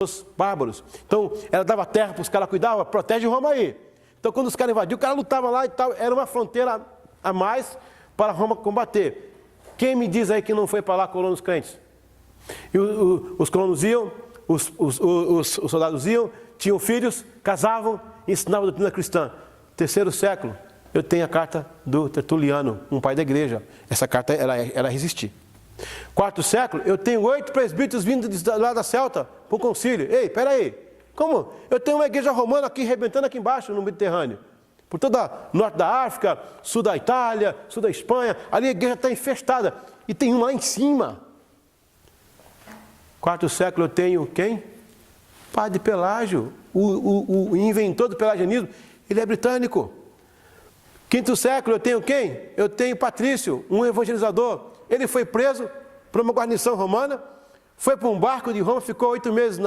os bárbaros. Então, ela dava terra para os caras cuidavam, protege Roma aí. Então, quando os caras invadiam, o cara lutava lá e tal, era uma fronteira a mais para Roma combater. Quem me diz aí que não foi para lá colonos crentes? E os colonos iam, os soldados iam, tinham filhos, casavam e ensinavam a doutrina cristã. Terceiro século, eu tenho a carta do Tertuliano, um pai da igreja. Essa carta, ela resistiu. Quarto século, eu tenho 8 presbíteros vindo lá da Celta para o concílio. Ei, peraí, como? Eu tenho uma igreja romana aqui, rebentando aqui embaixo no Mediterrâneo. Por toda norte da África, sul da Itália, sul da Espanha, ali a igreja está infestada. E tem uma lá em cima. Quarto século eu tenho quem? Padre Pelágio, o inventor do pelagianismo, ele é britânico. Quinto século eu tenho quem? Eu tenho Patrício, um evangelizador. Ele foi preso por uma guarnição romana, foi para um barco de Roma, ficou 8 meses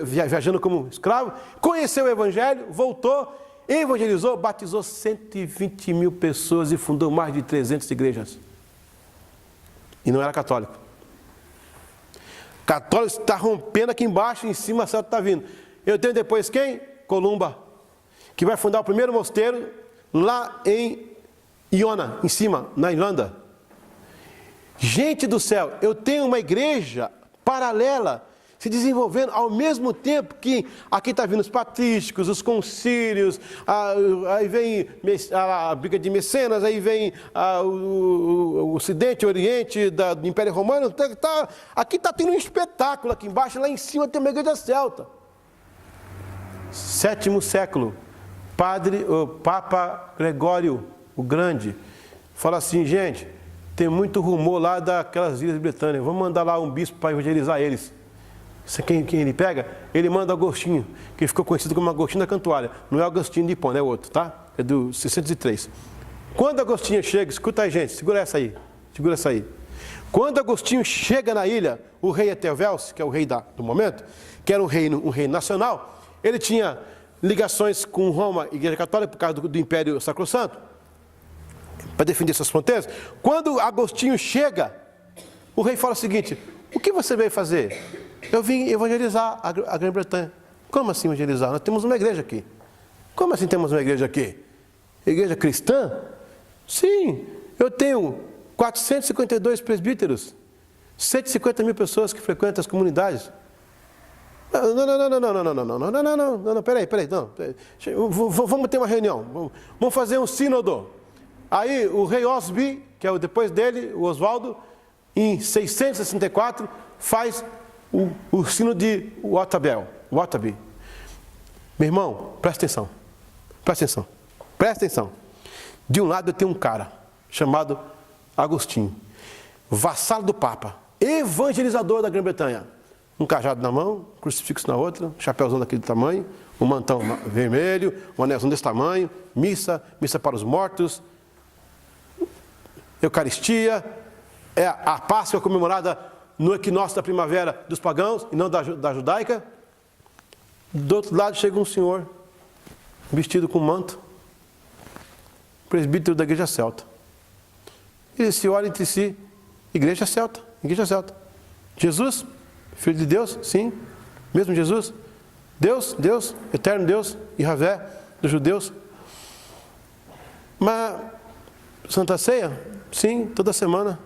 viajando como escravo, conheceu o evangelho, voltou, evangelizou, batizou 120 mil pessoas e fundou mais de 300 igrejas. E não era católico. Católico está rompendo aqui embaixo, em cima a Celta está vindo. Eu tenho depois quem? Columba, que vai fundar o primeiro mosteiro lá em Iona, em cima, na Irlanda. Gente do céu, eu tenho uma igreja paralela se desenvolvendo ao mesmo tempo que aqui está vindo os patrísticos, os concílios, aí vem a briga de Mecenas, aí vem o Ocidente, o Oriente do Império Romano. Aqui está tendo um espetáculo aqui embaixo, lá em cima tem uma igreja celta. Sétimo século, o Papa Gregório o Grande fala assim, gente, tem muito rumor lá daquelas ilhas britânicas, vamos mandar lá um bispo para evangelizar eles. Quem ele pega? Ele manda Agostinho, que ficou conhecido como Agostinho da Cantuária. Não é Agostinho de Hipona, é outro, tá? É do 603. Quando Agostinho chega, escuta aí, gente, segura essa aí. Quando Agostinho chega na ilha, o rei Etelvelce, que é o rei do momento, que era um rei nacional, ele tinha ligações com Roma e Igreja Católica por causa do Império Sacrosanto, para defender suas fronteiras. Quando Agostinho chega, o rei fala o seguinte, o que você veio fazer? Eu vim evangelizar a Grã-Bretanha. Como assim evangelizar? Nós temos uma igreja aqui. Como assim temos uma igreja aqui? Igreja cristã? Sim, eu tenho 452 presbíteros, 150 mil pessoas que frequentam as comunidades. Não, peraí, vamos ter uma reunião, vamos fazer um sínodo. Aí o rei Osby, que é o depois dele, o Oswaldo, em 664, faz o sino de Wataby. Meu irmão, presta atenção. De um lado eu tenho um cara chamado Agostinho, vassalo do Papa, evangelizador da Grã-Bretanha. Um cajado na mão, um crucifixo na outra, um chapéuzão daquele tamanho, um mantão vermelho, um anelzão desse tamanho, missa para os mortos, Eucaristia, é a Páscoa comemorada no equinócio da primavera dos pagãos e não da judaica. Do outro lado chega um senhor, vestido com manto, presbítero da igreja celta. Eles se olham entre si, igreja celta. Jesus, Filho de Deus, sim, mesmo Jesus. Deus, eterno Deus, Yahvé dos judeus. Mas, Santa Ceia? Sim, toda semana.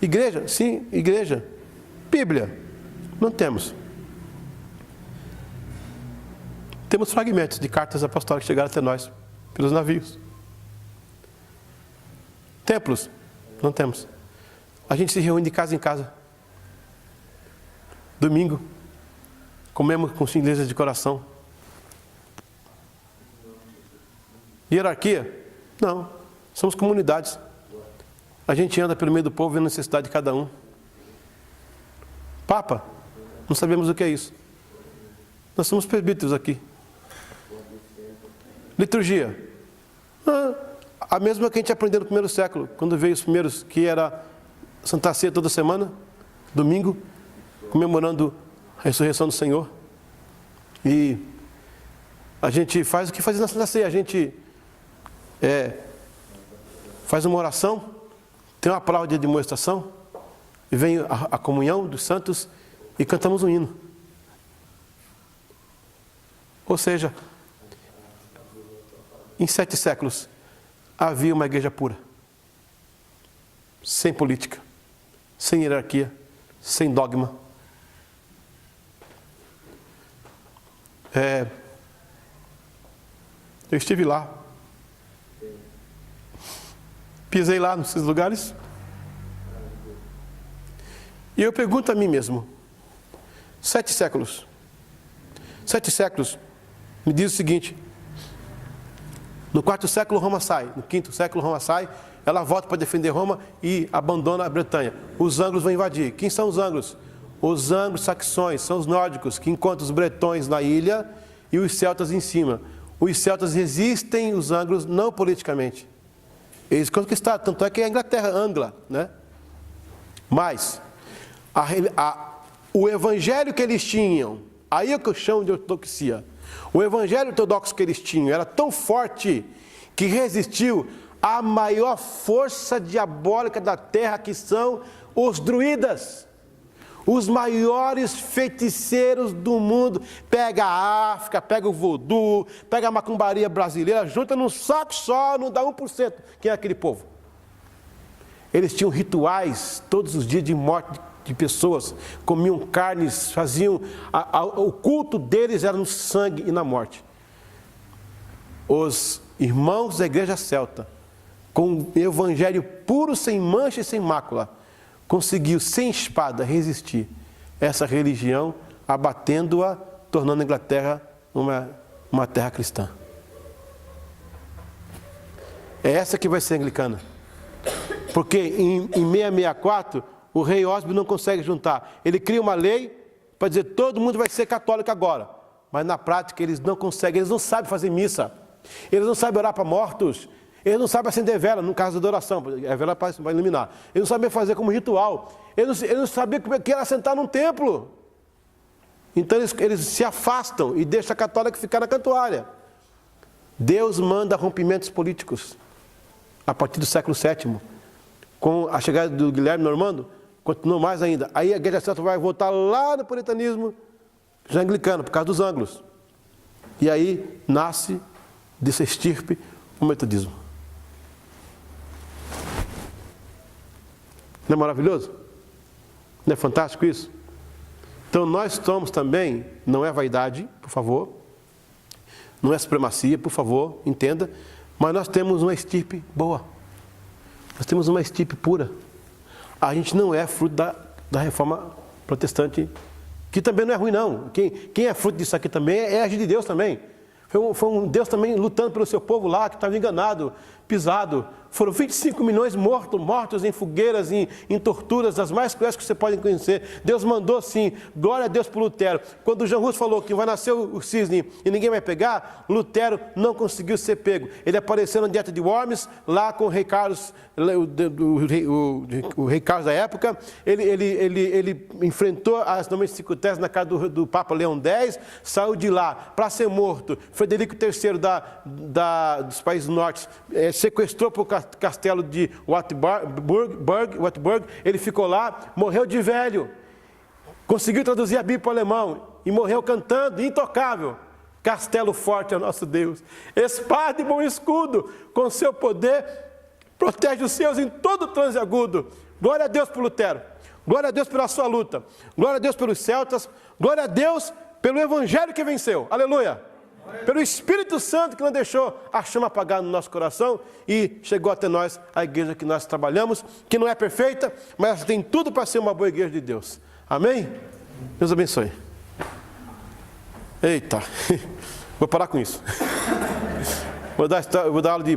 Igreja? Sim, igreja. Bíblia? Não temos. Temos fragmentos de cartas apostólicas que chegaram até nós, pelos navios. Templos? Não temos. A gente se reúne de casa em casa. Domingo, comemos com singeleza de coração. Hierarquia? Não. Somos comunidades. A gente anda pelo meio do povo vendo a necessidade de cada um. Papa? Não sabemos o que é isso. Nós somos presbíteros aqui. Liturgia? A mesma que a gente aprendeu no primeiro século, quando veio os primeiros, que era Santa Ceia toda semana, domingo, comemorando a ressurreição do Senhor. E a gente faz o que fazia na Santa Ceia, a gente faz uma oração, tem uma palavra de demonstração, e vem a comunhão dos santos, e cantamos um hino. Ou seja, em 7 séculos, havia uma igreja pura, sem política, sem hierarquia, sem dogma. Eu estive lá, pisei lá nesses lugares, e eu pergunto a mim mesmo, 7 séculos, me diz o seguinte: no 4º século Roma sai, no 5º século Roma sai, ela volta para defender Roma e abandona a Bretanha. Os ângulos vão invadir. Quem são os ângulos? Os anglo-saxões, são os nórdicos, que encontram os bretões na ilha e os celtas em cima. Os celtas resistem os ângulos não politicamente. Eles conquistaram, tanto é que é a Inglaterra angla, né? Mas o evangelho que eles tinham, aí é o que eu chamo de ortodoxia. O evangelho ortodoxo que eles tinham era tão forte que resistiu à maior força diabólica da terra, que são os druidas. Os maiores feiticeiros do mundo. Pega a África, pega o voodoo, pega a macumbaria brasileira, junta num saco só, não dá 1%. Quem é aquele povo? Eles tinham rituais todos os dias de morte de pessoas, comiam carnes, faziam... o culto deles era no sangue e na morte. Os irmãos da igreja celta, com o evangelho puro, sem mancha e sem mácula, conseguiu, sem espada, resistir a essa religião, abatendo-a, tornando a Inglaterra uma terra cristã. É essa que vai ser anglicana. Porque em 664, o rei Osby não consegue juntar. Ele cria uma lei para dizer que todo mundo vai ser católico agora. Mas na prática eles não conseguem, eles não sabem fazer missa. Eles não sabem orar para mortos. Eles não sabem acender vela, no caso da adoração, a vela para iluminar. Eles não sabem fazer como ritual. Eles não sabiam que era sentar num templo. Então eles se afastam e deixam a católica ficar na cantuária. Deus manda rompimentos políticos a partir do século VII. Com a chegada do Guilherme Normando, continuou mais ainda. Aí a igreja celta vai voltar lá no puritanismo já anglicano, por causa dos ângulos. E aí nasce dessa estirpe o metodismo. Não é maravilhoso? Não é fantástico isso? Então nós somos também, não é vaidade, por favor, não é supremacia, por favor, entenda, mas nós temos uma estirpe boa. Nós temos uma estirpe pura. A gente não é fruto da reforma protestante, que também não é ruim, não. Quem é fruto disso aqui também é agir de Deus também. Foi um Deus também lutando pelo seu povo lá, que estava enganado, pisado. Foram 25 milhões mortos em fogueiras, em torturas, as mais cruéis que você pode conhecer. Deus mandou sim, glória a Deus por Lutero. Quando Jean Hus falou que vai nascer o cisne e ninguém vai pegar, Lutero não conseguiu ser pego. Ele apareceu na dieta de Worms, lá com o rei Carlos, o rei Carlos da época. Ele enfrentou as 95 teses na casa do Papa Leão X, saiu de lá para ser morto. Frederico III dos países do norte sequestrou para o castelo de Wartburg, ele ficou lá, morreu de velho, conseguiu traduzir a Bíblia para o alemão e morreu cantando, intocável. Castelo forte é o nosso Deus, espada e bom escudo, com seu poder protege os seus em todo transe agudo. Glória a Deus por Lutero, glória a Deus pela sua luta, glória a Deus pelos celtas, glória a Deus pelo evangelho que venceu, aleluia. Pelo Espírito Santo que não deixou a chama apagar no nosso coração e chegou até nós a igreja que nós trabalhamos, que não é perfeita, mas tem tudo para ser uma boa igreja de Deus. Amém? Deus abençoe. Eita, vou parar com isso. Vou dar aula de